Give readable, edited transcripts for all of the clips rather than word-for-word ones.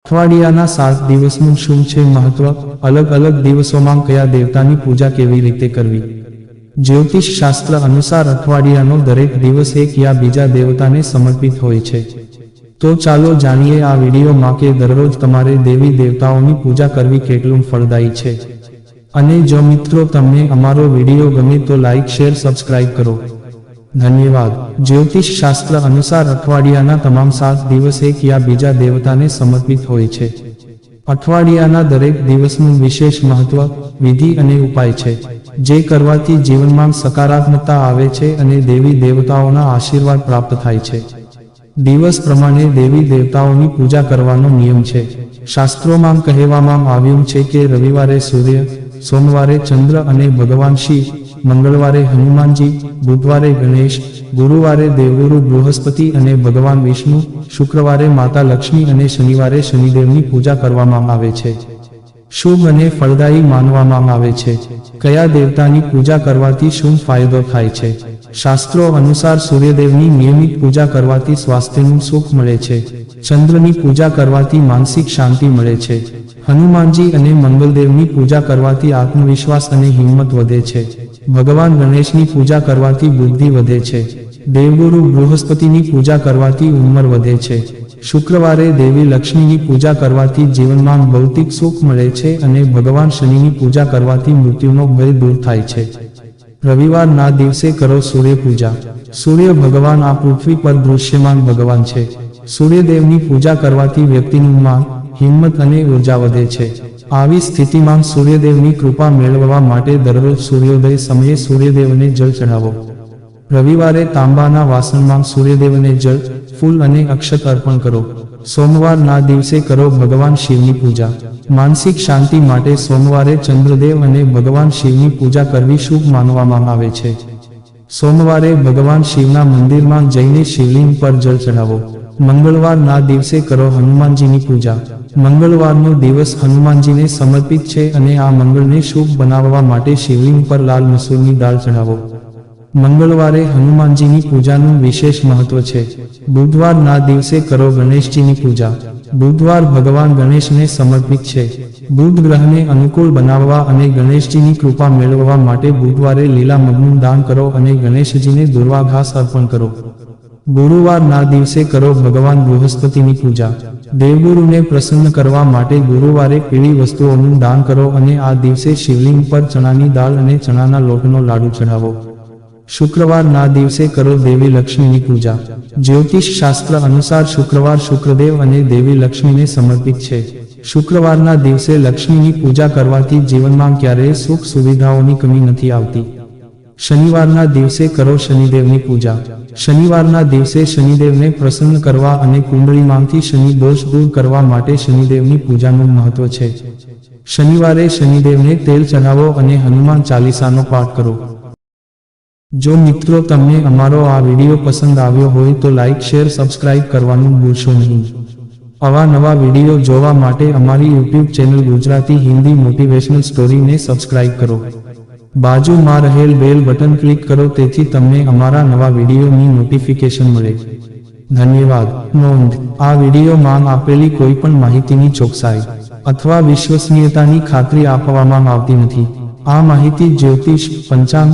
અઠવાડિયાના 7 દિવસનું શું છે મહત્વ? અલગ અલગ દિવસોમાં કયા દેવતાની પૂજા કેવી રીતે કરવી? જ્યોતિષ શાસ્ત્ર અનુસાર અઠવાડિયાનો દરેક દિવસ એક યા બીજા દેવતાને સમર્પિત હોય છે. તો ચાલો જાણીએ આ વિડીયોમાં કે દરરોજ તમારે દેવી દેવતાઓની પૂજા કરવી કેટલું ફળદાયી છે. અને જો મિત્રો તમને અમારો વિડીયો ગમે તો લાઈક, શેર, સબસ્ક્રાઇબ કરો. ધન્યવાદ. જ્યોતિષ શાસ્ત્ર અનુસાર અઠવાડિયાના તમામ 7 દિવસ એક યા બીજા દેવતાને સમર્પિત હોય છે. અઠવાડિયાના દરેક દિવસનું વિશેષ મહત્વ, વિધિ અને ઉપાય છે, જે કરવાથી જીવનમાં સકારાત્મકતા આવે છે અને દેવી દેવતાઓના આશીર્વાદ પ્રાપ્ત થાય છે. દિવસ પ્રમાણે દેવી દેવતાઓની પૂજા કરવાનો નિયમ છે. શાસ્ત્રોમાં કહેવામાં આવ્યું છે કે રવિવારે સૂર્ય, સોમવારે ચંદ્ર અને ભગવાન શિવ, મંગળવારે હનુમાનજી, બુધવારે ગણેશ, ગુરુવારે દેવગુરુ બૃહસ્પતિ અને ભગવાન વિષ્ણુ, શુક્રવારે માતા લક્ષ્મી અને શનિવારે શનિદેવની પૂજા કરવામાં આવે છે. શુભ અને ફળદાયી માનવામાં આવે છે. કયા દેવતાની પૂજા કરવાથી શું ફાયદો થાય છે? શાસ્ત્રો અનુસાર સૂર્યદેવની નિયમિત પૂજા કરવાથી સ્વાસ્થ્યનું સુખ મળે છે. ચંદ્રની પૂજા કરવાથી માનસિક શાંતિ મળે છે. હનુમાનજી અને મંગલદેવની પૂજા કરવાથી આત્મવિશ્વાસ અને હિંમત વધે છે. ભગવાન ગણેશની પૂજા કરવાથી બુદ્ધિ વધે છે. દેવગુરુ બૃહસ્પતિની પૂજા કરવાથી ઉંમર વધે છે. શુક્રવારે દેવી લક્ષ્મીની પૂજા કરવાથી જીવનમાં ભૌતિક સુખ મળે છે અને ભગવાન શનિની પૂજા કરવાથી મૃત્યુનો ભય દૂર થાય છે. રવિવારના દિવસે કરો સૂર્ય પૂજા. સૂર્ય ભગવાન આ પૃથ્વી પર દૃશ્યમાન ભગવાન છે. સૂર્યદેવની પૂજા કરવાથી વ્યક્તિનું માન, હિંમત અને ઉર્જા વધે છે. આવી સ્થિતિમાં સૂર્યદેવની કૃપા મેળવવા માટે દરરોજ સૂર્યોદય સમયે સૂર્યદેવને જળ ચઢાવો. રવિવારે તાંબાના વાસણમાં સૂર્યદેવને જળ, ફૂલ અને અક્ષત અર્પણ કરો. સોમવારના દિવસે કરો ભગવાન શિવની પૂજા. માનસિક શાંતિ માટે સોમવારે ચંદ્રદેવ અને ભગવાન શિવની પૂજા કરવી શુભ માનવામાં આવે છે. સોમવારે ભગવાન શિવના મંદિરમાં જઈને શિવલિંગ પર જળ ચઢાવો. મંગળવારના દિવસે કરો હનુમાનજીની પૂજા. મંગળવારનો દિવસ હનુમાનજીને સમર્પિત છે અને આ મંગળને શુભ બનાવવા માટે શિવલિંગ પર લાલ મસૂરની દાળ ચઢાવો. મંગળવારે હનુમાનજીની પૂજાનું વિશેષ મહત્વ છે. બુધવારના દિવસે કરો ગણેશજીની પૂજા. બુધવાર ભગવાન ગણેશને સમર્પિત છે. બુધ ગ્રહને અનુકૂળ બનાવવા અને ગણેશજીની કૃપા મેળવવા માટે બુધવારે લીલા મગનું દાન કરો અને ગણેશજીને દુર્વા ઘાસ અર્પણ કરો. ગુરુવારના દિવસે કરો ભગવાન બૃહસ્પતિની પૂજા. દેવગુરુને પ્રસન્ન કરવા માટે ગુરુવારે પીળી વસ્તુઓનું દાન કરો અને આ દિવસે શિવલિંગ પર ચણાની દાળ અને ચણાના લોટનો લાડુ ચઢાવો. શુક્રવારના દિવસે કરો દેવી લક્ષ્મીની પૂજા. જ્યોતિષ શાસ્ત્ર અનુસાર શુક્રવાર શુક્રદેવ અને દેવી લક્ષ્મીને સમર્પિત છે. શુક્રવારના દિવસે લક્ષ્મીની પૂજા કરવાથી જીવનમાં ક્યારેય સુખ સુવિધાઓની કમી નથી આવતી. શનિવારના દિવસે કરો શનિદેવની પૂજા. શનિવારના દિવસે શનિદેવને પ્રસન્ન કરવા અને કુંડળીમાંથી શનિ દોષ દૂર કરવા માટે શનિદેવની પૂજાનું મહત્વ છે. શનિવારે શનિદેવને તેલ ચઢાવો અને હનુમાન ચાલીસાનો પાઠ કરો. જો મિત્રો તમને અમારો આ વિડીયો પસંદ આવ્યો હોય તો લાઈક, શેર, સબસ્ક્રાઇબ કરવાનું ભૂલશો નહીં. આવા નવા વિડીયો જોવા માટે અમારી YouTube channel Gujarati Hindi motivational સ્ટોરીને સબસ્ક્રાઇબ કરો. બાજુમાં રહેલ બેલ બટન ક્લિક કરો તેથી તમને અમારા નવા વિડીયોની નોટિફિકેશન મળે. ધન્યવાદ. નોંધ: આ વિડીયોમાં આપેલી કોઈપણ માહિતીની ચોકસાઈ અથવા વિશ્વસનીયતાની ખાતરી આપવામાં આવતી નથી. આ માહિતી જ્યોતિષ, પંચાંગ,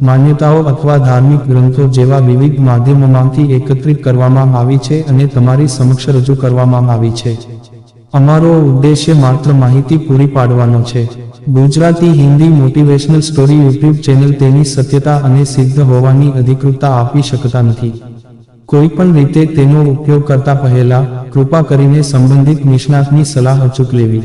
માન્યતાઓ અથવા ધાર્મિક ગ્રંથો જેવા વિવિધ માધ્યમોમાંથી એકત્રિત કરવામાં આવી છે અને તમારી સમક્ષ રજૂ કરવામાં આવી છે. અમારો ઉદ્દેશ્ય માત્ર માહિતી પૂરી પાડવાનો છે. Gujarati Hindi motivational story YouTube channel તેની સત્યતા અને સિદ્ધ હોવાની અધિકૃતતા આપી શકતા નથી. કોઈપણ રીતે તેનો ઉપયોગ કરતા પહેલા કૃપા કરીને સંબંધિત નિષ્ણાતની સલાહ અચૂક લેવી.